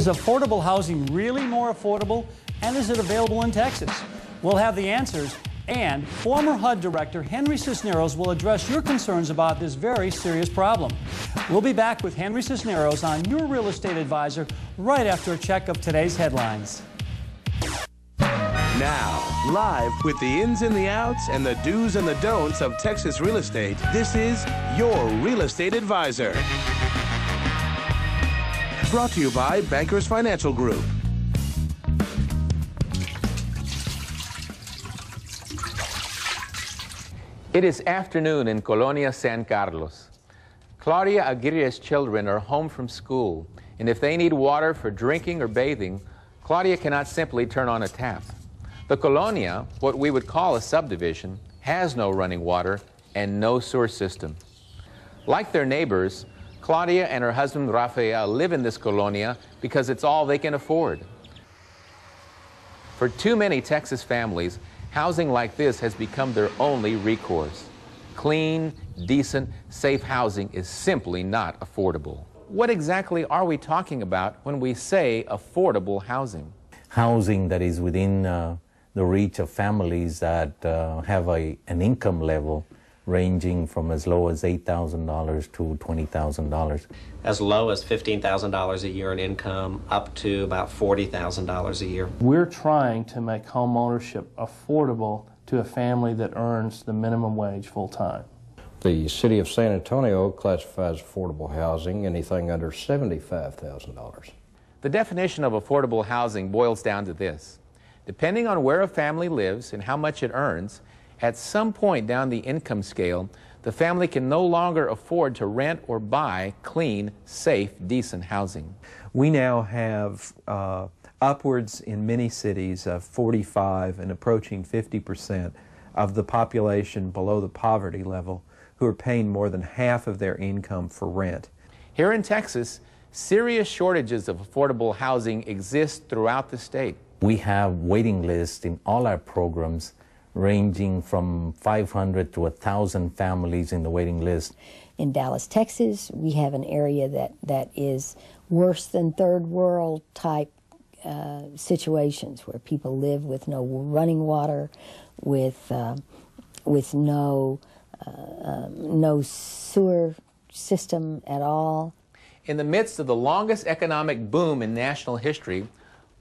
Is affordable housing really more affordable? And is it available in Texas? We'll have the answers, and former HUD Director Henry Cisneros will address your concerns about this very serious problem. We'll be back with Henry Cisneros on Your Real Estate Advisor right after a check of today's headlines. Now, live with the ins and the outs and the do's and the don'ts of Texas real estate, this is Your Real Estate Advisor. Brought to you by Bankers Financial Group. It is afternoon in Colonia San Carlos. Claudia Aguirre's children are home from school, and if they need water for drinking or bathing, Claudia cannot simply turn on a tap. The Colonia, what we would call a subdivision, has no running water and no sewer system. Like their neighbors, Claudia and her husband Rafael live in this Colonia because it's all they can afford. For too many Texas families, housing like this has become their only recourse. Clean, decent, safe housing is simply not affordable. What exactly are we talking about when we say affordable housing? Housing that is within the reach of families that have an income level ranging from as low as $8,000 to $20,000. As low as $15,000 a year in income, up to about $40,000 a year. We're trying to make home ownership affordable to a family that earns the minimum wage full-time. The city of San Antonio classifies affordable housing anything under $75,000. The definition of affordable housing boils down to this. Depending on where a family lives and how much it earns, at some point down the income scale, the family can no longer afford to rent or buy clean, safe, decent housing. We now have upwards in many cities of 45 and approaching 50% of the population below the poverty level who are paying more than half of their income for rent. Here in Texas, serious shortages of affordable housing exist throughout the state. We have waiting lists in all our programs ranging from 500 to 1,000 families in the waiting list. In Dallas, Texas, we have an area that is worse than third world type situations where people live with no running water, with no sewer system at all. In the midst of the longest economic boom in national history,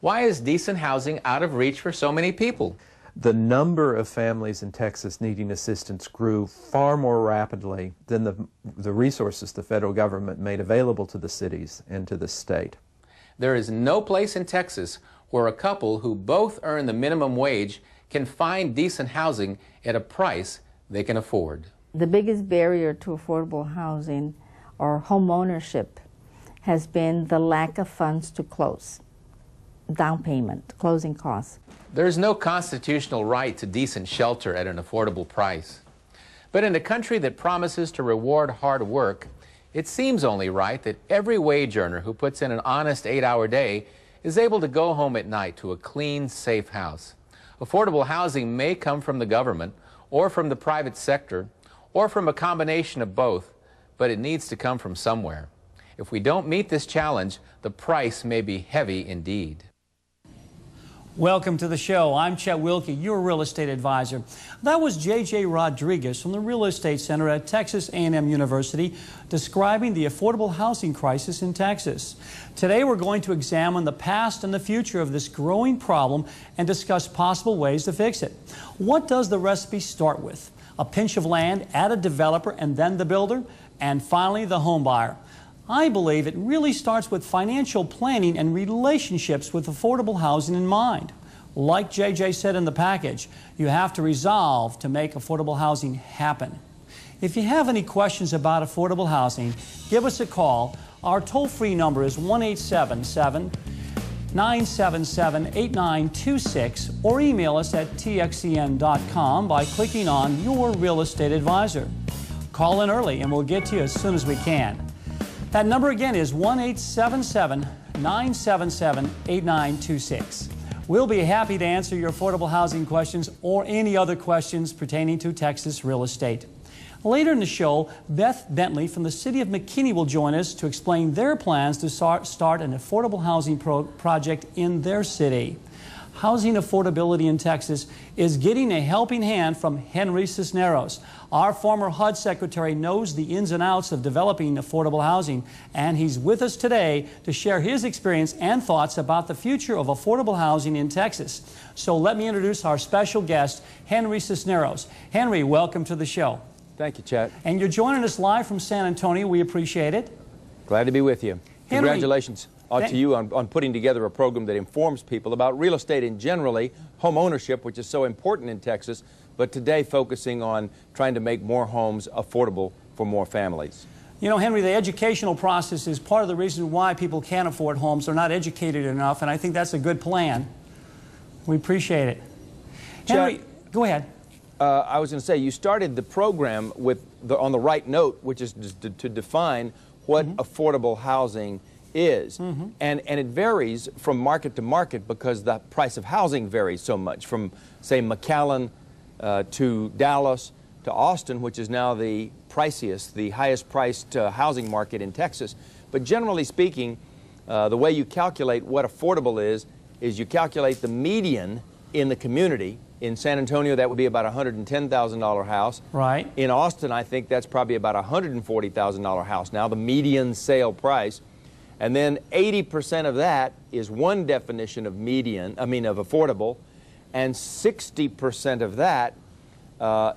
why is decent housing out of reach for so many people? The number of families in Texas needing assistance grew far more rapidly than the resources the federal government made available to the cities and to the state. There is no place in Texas where a couple who both earn the minimum wage can find decent housing at a price they can afford. The biggest barrier to affordable housing or home ownership has been the lack of funds to close. Down payment, closing costs. There's no constitutional right to decent shelter at an affordable price. But in a country that promises to reward hard work, it seems only right that every wage earner who puts in an honest 8-hour day is able to go home at night to a clean, safe house. Affordable housing may come from the government, or from the private sector, or from a combination of both, but it needs to come from somewhere. If we don't meet this challenge, the price may be heavy indeed. Welcome to the show. I'm Chet Wilke, your real estate advisor. That was J.J. Rodriguez from the Real Estate Center at Texas A&M University describing the affordable housing crisis in Texas. Today we're going to examine the past and the future of this growing problem and discuss possible ways to fix it. What does the recipe start with? A pinch of land, add a developer, and then the builder, and finally the home buyer. I believe it really starts with financial planning and relationships with affordable housing in mind. Like JJ said in the package, you have to resolve to make affordable housing happen. If you have any questions about affordable housing, give us a call. Our toll-free number is 1-877-977-8926 or email us at txcn.com by clicking on Your Real Estate Advisor. Call in early and we'll get to you as soon as we can. That number again is 1-877-977-8926. We'll be happy to answer your affordable housing questions or any other questions pertaining to Texas real estate. Later in the show, Beth Bentley from the city of McKinney will join us to explain their plans to start an affordable housing project in their city. Housing affordability in Texas is getting a helping hand from Henry Cisneros. Our former HUD Secretary knows the ins and outs of developing affordable housing, and he's with us today to share his experience and thoughts about the future of affordable housing in Texas. So let me introduce our special guest, Henry Cisneros. Henry, welcome to the show. Thank you, Chet. And you're joining us live from San Antonio. We appreciate it. Glad to be with you. Henry, congratulations to you on putting together a program that informs people about real estate and generally home ownership, which is so important in Texas, but today focusing on trying to make more homes affordable for more families. You know, Henry, the educational process is part of the reason why people can't afford homes. They're not educated enough, and I think that's a good plan. We appreciate it. Henry, go ahead. I was going to say, you started the program with on the right note, which is to define what affordable housing is. And it varies from market to market because the price of housing varies so much from, say, McAllen to Dallas to Austin, which is now the priciest, the highest priced housing market in Texas. But generally speaking, the way you calculate what affordable is you calculate the median in the community. In San Antonio, that would be about a $110,000 house. Right. In Austin, I think that's probably about a $140,000 house now, the median sale price. And then 80% of that is one definition of median, of affordable, and 60% of that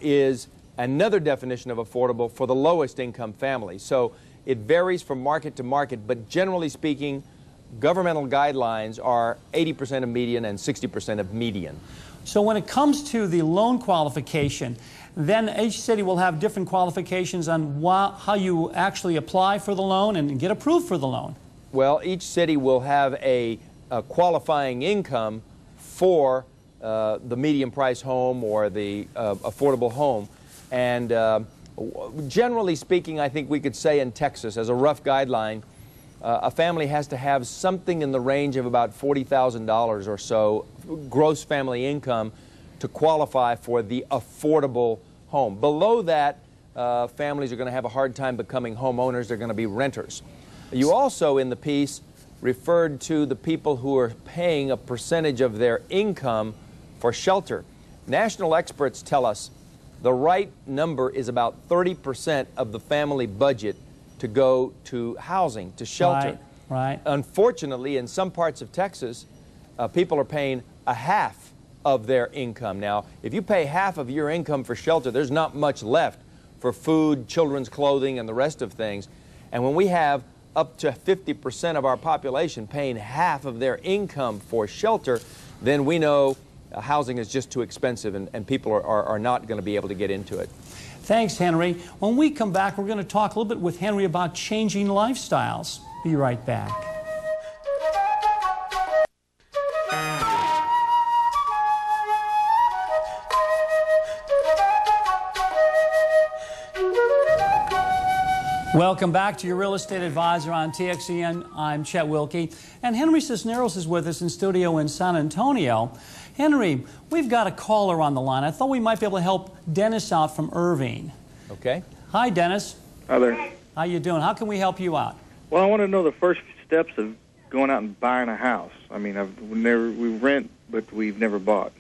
is another definition of affordable for the lowest income family. So it varies from market to market, but generally speaking, governmental guidelines are 80% of median and 60% of median. So when it comes to the loan qualification, then each city will have different qualifications on how you actually apply for the loan and get approved for the loan. Well, each city will have a qualifying income for the medium price home or the affordable home. And generally speaking, I think we could say in Texas, as a rough guideline, a family has to have something in the range of about $40,000 or so gross family income to qualify for the affordable home. Below that, families are going to have a hard time becoming homeowners. They're going to be renters. You also, in the piece, referred to the people who are paying a percentage of their income for shelter. National experts tell us the right number is about 30% of the family budget to go to housing, to shelter. Right. Unfortunately, in some parts of Texas, people are paying a half of their income. Now, if you pay half of your income for shelter, there's not much left for food, children's clothing, and the rest of things. And when we have up to 50% of our population paying half of their income for shelter, then we know housing is just too expensive and people are not going to be able to get into it. Thanks, Henry. When we come back, we're going to talk a little bit with Henry about changing lifestyles. Be right back. Welcome back to your Real Estate Advisor on TXCN. I'm Chet Wilke, and Henry Cisneros is with us in studio in San Antonio. Henry, we've got a caller on the line. I thought we might be able to help Dennis out from Irving. Okay. Hi, Dennis. Hi there. How you doing? How can we help you out? Well, I want to know the first steps of going out and buying a house. I mean, we rent, but we've never bought.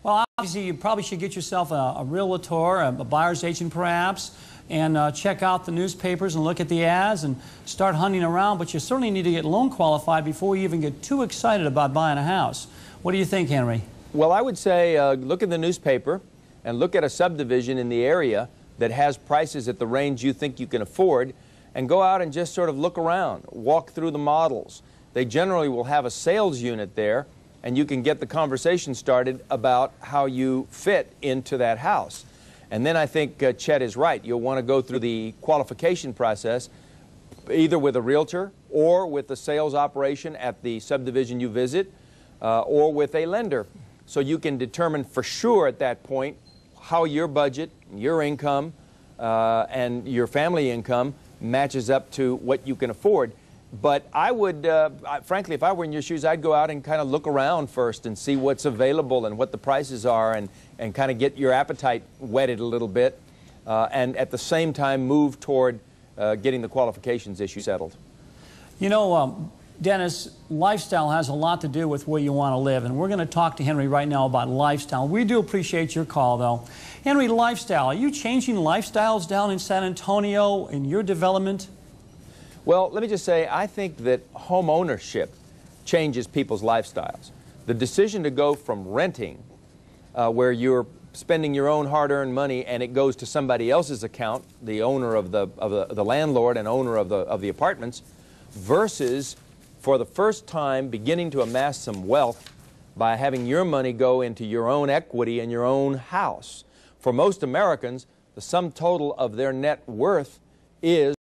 Well, obviously, you probably should get yourself a realtor, a buyer's agent perhaps, and check out the newspapers and look at the ads and start hunting around. But you certainly need to get loan qualified before you even get too excited about buying a house. What do you think, Henry? Well, I would say look in the newspaper and look at a subdivision in the area that has prices at the range you think you can afford, and go out and just sort of look around, walk through the models. They generally will have a sales unit there, and you can get the conversation started about how you fit into that house. And then I think Chet is right. You'll want to go through the qualification process either with a realtor or with the sales operation at the subdivision you visit, or with a lender. So you can determine for sure at that point how your budget, your income, and your family income matches up to what you can afford. But I would, frankly, if I were in your shoes, I'd go out and kind of look around first and see what's available and what the prices are, and kind of get your appetite whetted a little bit. and at the same time move toward getting the qualifications issue settled. You know, Dennis, lifestyle has a lot to do with where you want to live, and we're going to talk to Henry right now about lifestyle. We do appreciate your call, though. Henry, lifestyle, are you changing lifestyles down in San Antonio in your development? Well, let me just say, I think that home ownership changes people's lifestyles. The decision to go from renting, where you're spending your own hard-earned money and it goes to somebody else's account, the owner of the landlord and owner of the apartments, versus for the first time beginning to amass some wealth by having your money go into your own equity in your own house. For most Americans, the sum total of their net worth is